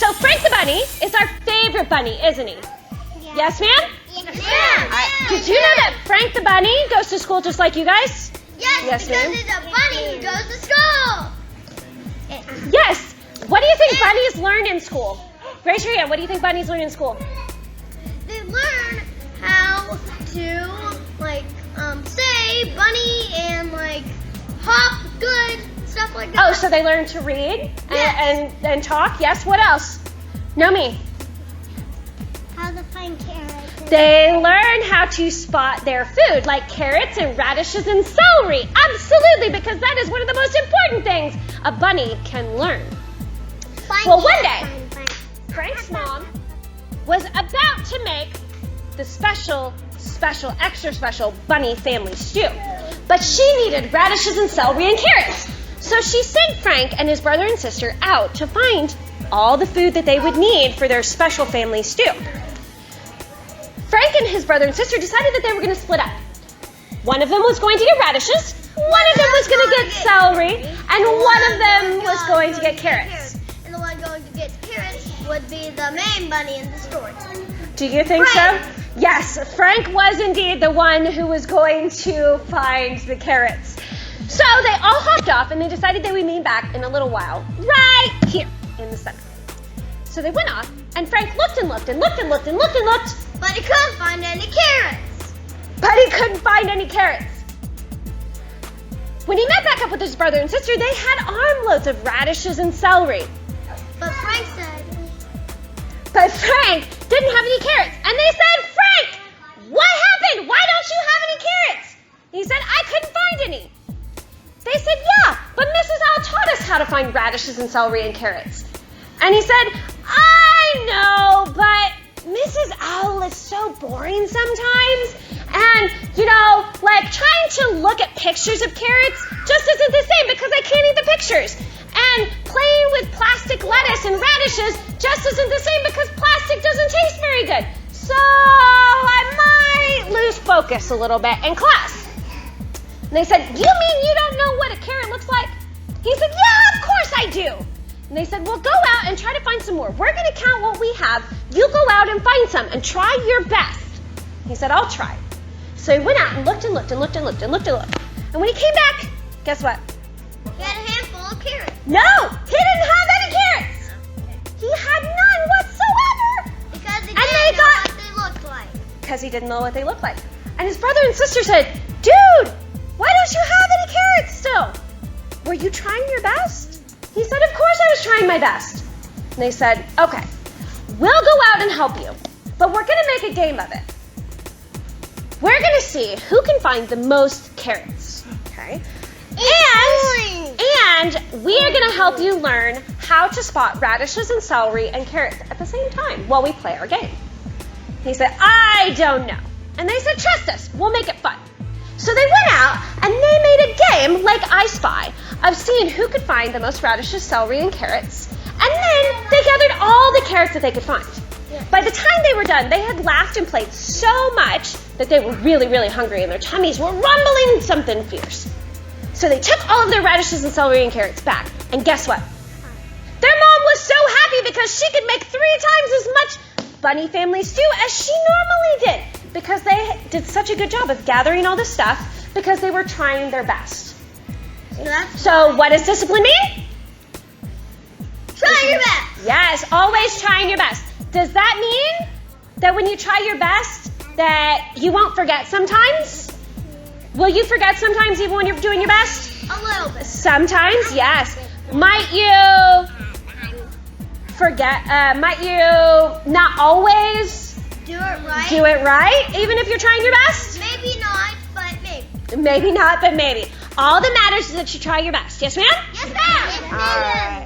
So Frank the Bunny is our favorite bunny, isn't he? Yeah. Yes, ma'am? Yes, ma'am. Did you know that Frank the Bunny goes to school just like you guys? Yes, because it's a bunny who goes to school. Yes. What do you think bunnies learn in school? Raise your hand. What do you think bunnies learn in school? They learn how to, say bunny and, hop good, stuff like that. Oh, so they learn to read Yes. and talk? Yes. What else? Nomi. How to find carrots. They learn how to spot their food, like carrots and radishes and celery. Absolutely, because that is one of the most important things a bunny can learn. Well, one day, Frank's mom was about to make the special, extra special bunny family stew. But she needed radishes and celery and carrots. So she sent Frank and his brother and sister out to find all the food that they would need for their special family stew. Frank and his brother and sister decided that they were going to split up. One of them was going to get radishes, one of them was going to get celery, and one of them was going to get carrots. And the one going to get carrots would be the main bunny in the story. Do you think Frank. so? Yes, Frank was indeed the one who was going to find the carrots. So they all hopped off and they decided they would meet back in a little while, right here in the center. So they went off and Frank looked and looked and looked and looked and looked and looked. But he couldn't find any carrots. But he couldn't find any carrots. When he met back up with his brother and sister, they had armloads of radishes and celery. But Frank didn't have any carrots. And they said, Frank, what happened? Why don't you have any carrots? He said, I couldn't find any. They said, yeah, but Mrs. Owl taught us how to find radishes and celery and carrots. And he said, I know, but Mrs. Owl is so boring sometimes. And, trying to look at pictures of carrots just isn't the same because I can't eat the pictures. And playing with plastic lettuce and radishes just isn't the same because plastic doesn't taste very good. So I might lose focus a little bit in class. And they said, you mean you don't know what a carrot looks like? He said, yeah, of course I do. And they said, well, go out and try to find some more. We're going to count what we have. You go out and find some and try your best. He said, I'll try. So he went out and looked and looked and looked and looked and looked and looked. And when he came back, guess what? He had a handful of carrots. No, he didn't have any carrots. He had none whatsoever. Because he And didn't they know got- what they looked like. Because he didn't know what they looked like. And his brother and sister said, dude, why don't you have any carrots still? Were you trying your best? He said, of course I was trying my best. And they said, okay, we'll go out and help you, but we're going to make a game of it. We're going to see who can find the most carrots, okay? And we are going to help you learn how to spot radishes and celery and carrots at the same time while we play our game. He said, I don't know. And they said, trust us, we'll make it fun. So they went out and they made a game like I Spy of seeing who could find the most radishes, celery, and carrots. And then they gathered all the carrots that they could find. By the time they were done, they had laughed and played so much that they were really, really hungry and their tummies were rumbling something fierce. So they took all of their radishes and celery and carrots back. And guess what? Their mom was so happy because she could make 3 times as much bunny family stew as she normally did, because they did such a good job of gathering all this stuff because they were trying their best. So what does discipline mean? Try your best. Yes, always trying your best. Does that mean that when you try your best that you won't forget sometimes? Will you forget sometimes even when you're doing your best? A little bit. Sometimes, yes. Might you forget, might you not always Do it right. do it right, even if you're trying your best? Maybe not, but maybe. Maybe not, but maybe. All that matters is that you try your best. Yes, ma'am? Yes, ma'am. All right.